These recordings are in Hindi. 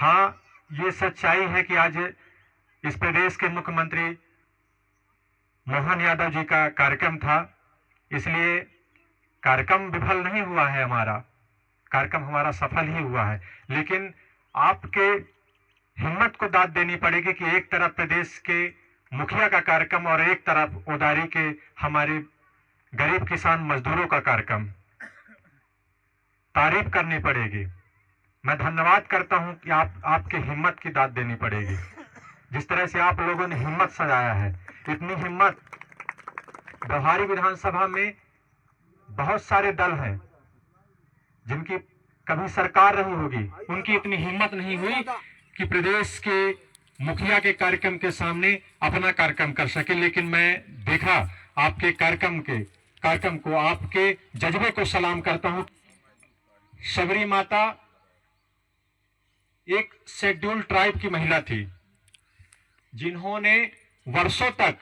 हाँ, ये सच्चाई है कि आज इस प्रदेश के मुख्यमंत्री मोहन यादव जी का कार्यक्रम था, इसलिए कार्यक्रम विफल नहीं हुआ है। हमारा कार्यक्रम हमारा सफल ही हुआ है। लेकिन आपके हिम्मत को दाद देनी पड़ेगी कि एक तरफ प्रदेश के मुखिया का कार्यक्रम और एक तरफ उदारी के हमारे गरीब किसान मजदूरों का कार्यक्रम, तारीफ करनी पड़ेगी। मैं धन्यवाद करता हूं कि आपकी हिम्मत की दाद देनी पड़ेगी। जिस तरह से आप लोगों ने हिम्मत सजाया है, इतनी हिम्मत व्यवहारी विधानसभा में बहुत सारे दल हैं जिनकी कभी सरकार रही होगी, उनकी इतनी हिम्मत नहीं हुई कि प्रदेश के मुखिया के कार्यक्रम के सामने अपना कार्यक्रम कर सके। लेकिन मैं देखा आपके कार्यक्रम को, आपके जज्बे को सलाम करता हूं। सबरी माता एक शेड्यूल्ड ट्राइब की महिला थी, जिन्होंने वर्षों तक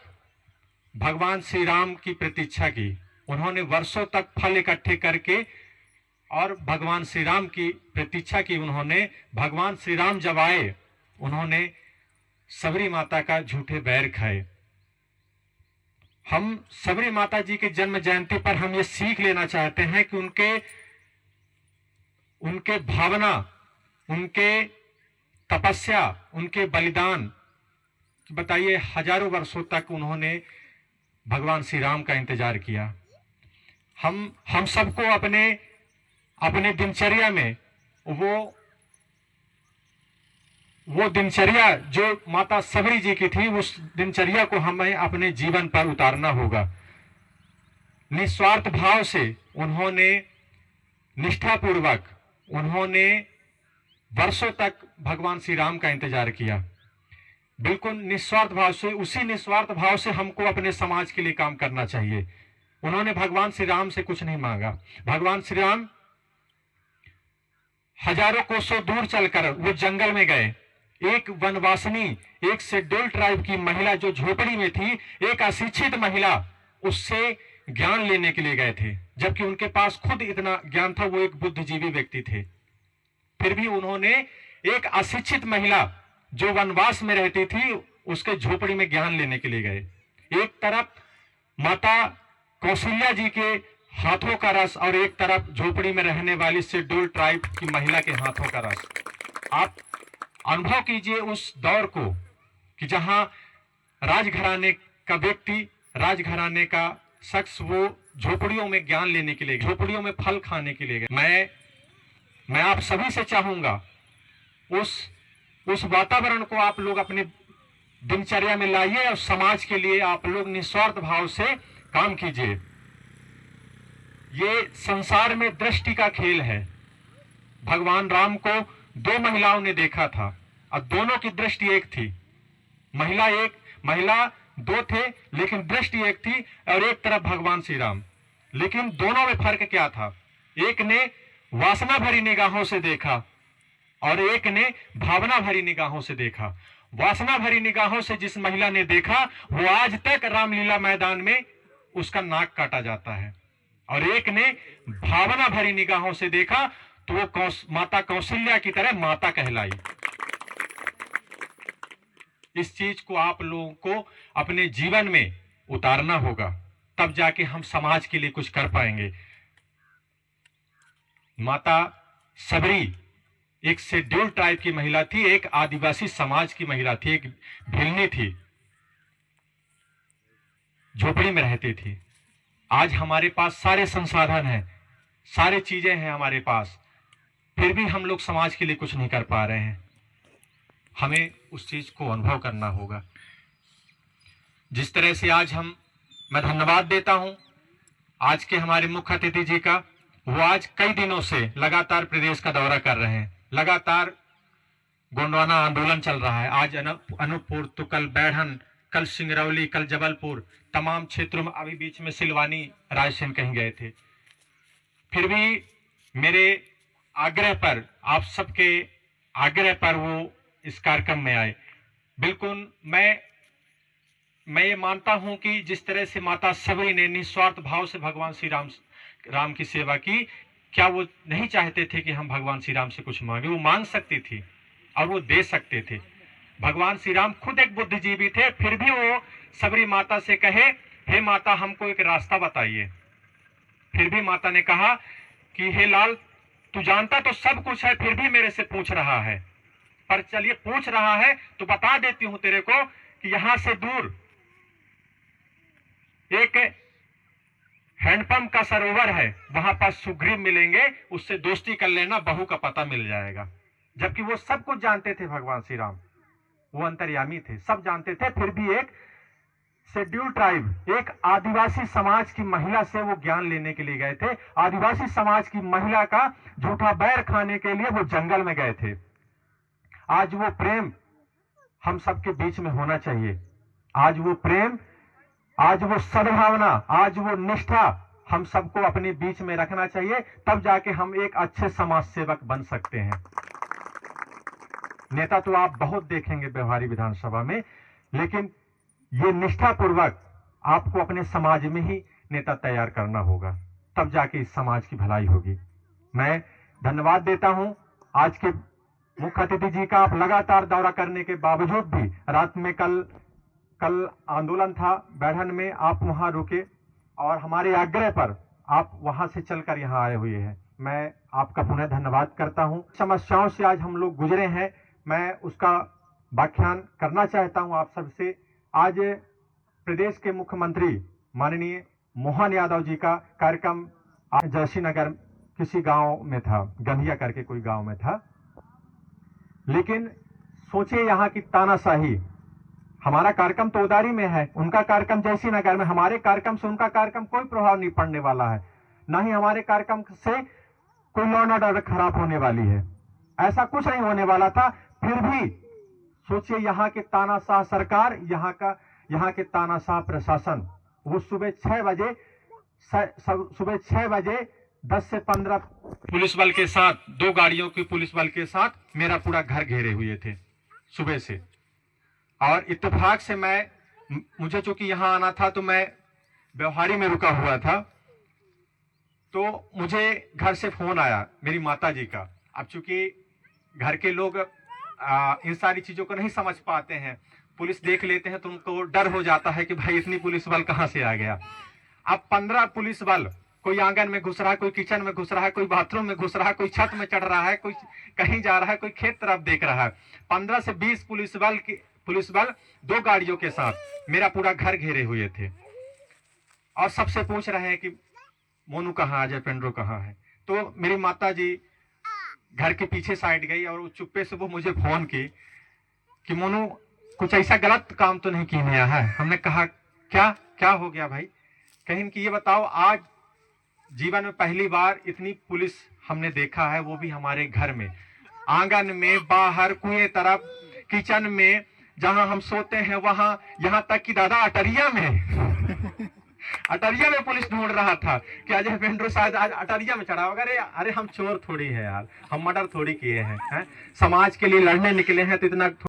भगवान श्री राम की प्रतीक्षा की। उन्होंने वर्षों तक फल इकट्ठे करके और भगवान श्री राम की प्रतीक्षा की। उन्होंने भगवान श्री राम जब आए, उन्होंने सबरी माता का झूठे बैर खाए। हम सबरी माता जी के जन्म जयंती पर हम ये सीख लेना चाहते हैं कि उनके भावना, उनके तपस्या, उनके बलिदान, बताइए हजारों वर्षों तक उन्होंने भगवान श्री राम का इंतजार किया। हम सबको अपने दिनचर्या में वो दिनचर्या जो माता सबरी जी की थी, उस दिनचर्या को हमें अपने जीवन पर उतारना होगा। निस्वार्थ भाव से उन्होंने, निष्ठापूर्वक उन्होंने वर्षों तक भगवान श्री राम का इंतजार किया, बिल्कुल निस्वार्थ भाव से। उसी निस्वार्थ भाव से हमको अपने समाज के लिए काम करना चाहिए। उन्होंने भगवान श्री राम से कुछ नहीं मांगा। भगवान श्री राम हजारों कोसों दूर चलकर वो जंगल में गए। एक वनवासिनी, एक शेड्यूल्ड ट्राइब की महिला जो झोपड़ी में थी, एक अशिक्षित महिला, उससे ज्ञान लेने के लिए गए थे, जबकि उनके पास खुद इतना ज्ञान था। वो एक बुद्धिजीवी व्यक्ति थे, फिर भी उन्होंने एक अशिक्षित महिला जो वनवास में रहती थी, उसके झोपड़ी में ज्ञान लेने के लिए गए। एक तरफ माता कौशल्या जी के हाथों का रस और एक तरफ झोपड़ी में रहने वाली शेड्यूल्ड ट्राइब की महिला के हाथों का रस। आप अनुभव कीजिए उस दौर को कि जहां राजघराने का व्यक्ति, राजघराने का शख्स, वो झोपड़ियों में ज्ञान लेने के लिए, झोपड़ियों में फल खाने के लिए गए। मैं आप सभी से चाहूंगा उस वातावरण को आप लोग अपने दिनचर्या में लाइए और समाज के लिए आप लोग निस्वार्थ भाव से काम कीजिए। ये संसार में दृष्टि का खेल है। भगवान राम को दो महिलाओं ने देखा था और दोनों की दृष्टि एक थी। महिला दो थे, लेकिन दृष्टि एक थी, और एक तरफ भगवान श्री राम। लेकिन दोनों में फर्क क्या था? एक ने वासना भरी निगाहों से देखा और एक ने भावना भरी निगाहों से देखा। वासना भरी निगाहों से जिस महिला ने देखा, वो आज तक रामलीला मैदान में उसका नाक काटा जाता है, और एक ने भावना भरी निगाहों से देखा तो वो माता कौशल्या की तरह माता कहलाई। इस चीज को आप लोगों को अपने जीवन में उतारना होगा, तब जाके हम समाज के लिए कुछ कर पाएंगे। माता सबरी एक शेड्यूल्ड ट्राइब की महिला थी, एक आदिवासी समाज की महिला थी, एक भिलनी थी, झोपड़ी में रहती थी। आज हमारे पास सारे संसाधन हैं, सारी चीजें हैं हमारे पास, फिर भी हम लोग समाज के लिए कुछ नहीं कर पा रहे हैं। हमें उस चीज को अनुभव करना होगा। जिस तरह से आज मैं धन्यवाद देता हूं आज के हमारे मुख्य अतिथि जी का। वो आज कई दिनों से लगातार प्रदेश का दौरा कर रहे हैं, लगातार गोंडवाना आंदोलन चल रहा है। आज अनूपपुर, तो कल बैढ़न, कल सिंगरौली, कल जबलपुर, तमाम क्षेत्रों में, अभी बीच में सिलवानी, रायसेन कहीं गए थे। फिर भी मेरे आग्रह पर, आप सबके आग्रह पर वो इस कार्यक्रम में आए। बिल्कुल मैं ये मानता हूं कि जिस तरह से माता सबरी ने निस्वार्थ भाव से भगवान श्री राम की सेवा की, क्या वो नहीं चाहते थे कि हम भगवान श्री राम से कुछ मांगे? वो मांग सकती थी, और वो दे सकते थे। भगवान श्री राम खुद एक बुद्धिजीवी थे, फिर भी वो सबरी माता से कहे, हे माता हमको एक रास्ता बताइए। फिर भी माता ने कहा कि हे लाल, तू जानता तो सब कुछ है, फिर भी मेरे से पूछ रहा है, पर चलिए पूछ रहा है तो बता देती हूं तेरे को कि यहां से दूर एक हैंडपंप का सरोवर है, वहां पर सुग्रीव मिलेंगे, उससे दोस्ती कर लेना, बहू का पता मिल जाएगा। जबकि वो सब कुछ जानते थे, भगवान श्री राम वो अंतर्यामी थे, सब जानते थे, फिर भी एक शेड्यूल ट्राइब, एक आदिवासी समाज की महिला से वो ज्ञान लेने के लिए गए थे। आदिवासी समाज की महिला का झूठा बैर खाने के लिए वो जंगल में गए थे। आज वो प्रेम हम सबके बीच में होना चाहिए। आज वो प्रेम, आज वो सद्भावना, आज वो निष्ठा हम सबको अपने बीच में रखना चाहिए, तब जाके हम एक अच्छे समाज सेवक बन सकते हैं। नेता तो आप बहुत देखेंगे व्यवहारी विधानसभा में, लेकिन ये निष्ठापूर्वक आपको अपने समाज में ही नेता तैयार करना होगा, तब जाके इस समाज की भलाई होगी। मैं धन्यवाद देता हूं आज के मुख्य अतिथि जी का। आप लगातार दौरा करने के बावजूद भी रात में कल आंदोलन था बैढ़न में, आप वहां रुके और हमारे आग्रह पर आप वहां से चलकर यहां आए हुए हैं। मैं आपका पुनः धन्यवाद करता हूं। समस्याओं से आज हम लोग गुजरे हैं, मैं उसका व्याख्यान करना चाहता हूं आप सबसे। आज प्रदेश के मुख्यमंत्री माननीय मोहन यादव जी का कार्यक्रम जयसी नगर किसी गांव में था, गंधिया करके कोई गांव में था, लेकिन सोचिए यहाँ की तानाशाही। हमारा कार्यक्रम तो उदारी में है, उनका कार्यक्रम जयसी नगर में, हमारे कार्यक्रम से उनका कार्यक्रम कोई प्रभाव नहीं पड़ने वाला है, ना ही हमारे कार्यक्रम से कोई लॉ एंड ऑर्डर खराब होने वाली है, ऐसा कुछ नहीं होने वाला था। फिर भी सोचिए यहाँ के तानाशाह सरकार, यहाँ के तानाशाह प्रशासन, वो सुबह 6 बजे 10 से 15 पुलिस बल के साथ, 2 गाड़ियों की पुलिस बल के साथ मेरा पूरा घर घेरे हुए थे सुबह से। और इत्तेफाक से मुझे चूंकि यहाँ आना था तो मैं व्यवहारी में रुका हुआ था, तो मुझे घर से फोन आया मेरी माता जी का। अब चूंकि घर के लोग इन सारी चीजों को नहीं समझ पाते हैं, पुलिस देख लेते हैं तो उनको डर हो जाता है कि भाई इतनी पुलिस बल कहां से आ गया। अब 15 पुलिस बल, कोई आंगन में घुस रहा है, कोई किचन में घुस रहा है, कोई बाथरूम में घुस रहा है, कोई छत में चढ़ रहा है, कोई कहीं जा रहा है, कोई खेत तरफ देख रहा है। 15 से 20 पुलिस बल 2 गाड़ियों के साथ मेरा पूरा घर घेरे हुए थे और सबसे पूछ रहे हैं कि मोनू कहाँ, अजय पेंड्रो कहाँ है। तो मेरी माता जी घर के पीछे साइड गई और वो चुप्पे से वो मुझे फोन की कि मोनू कुछ ऐसा गलत काम तो नहीं किया है। हमने कहा क्या हो गया भाई? कहीं कि ये बताओ, आज जीवन में पहली बार इतनी पुलिस हमने देखा है, वो भी हमारे घर में, आंगन में, बाहर, कुएं तरफ, किचन में, जहां हम सोते हैं वहां, यहां तक कि दादा अटरिया में अटरिया में पुलिस ढूंढ रहा था कि अजय पेंड्रो शायद आज अटरिया में चढ़ा होगा। अरे हम चोर थोड़ी है यार, हम मर्डर थोड़ी किए हैं, समाज के लिए लड़ने निकले हैं तो इतना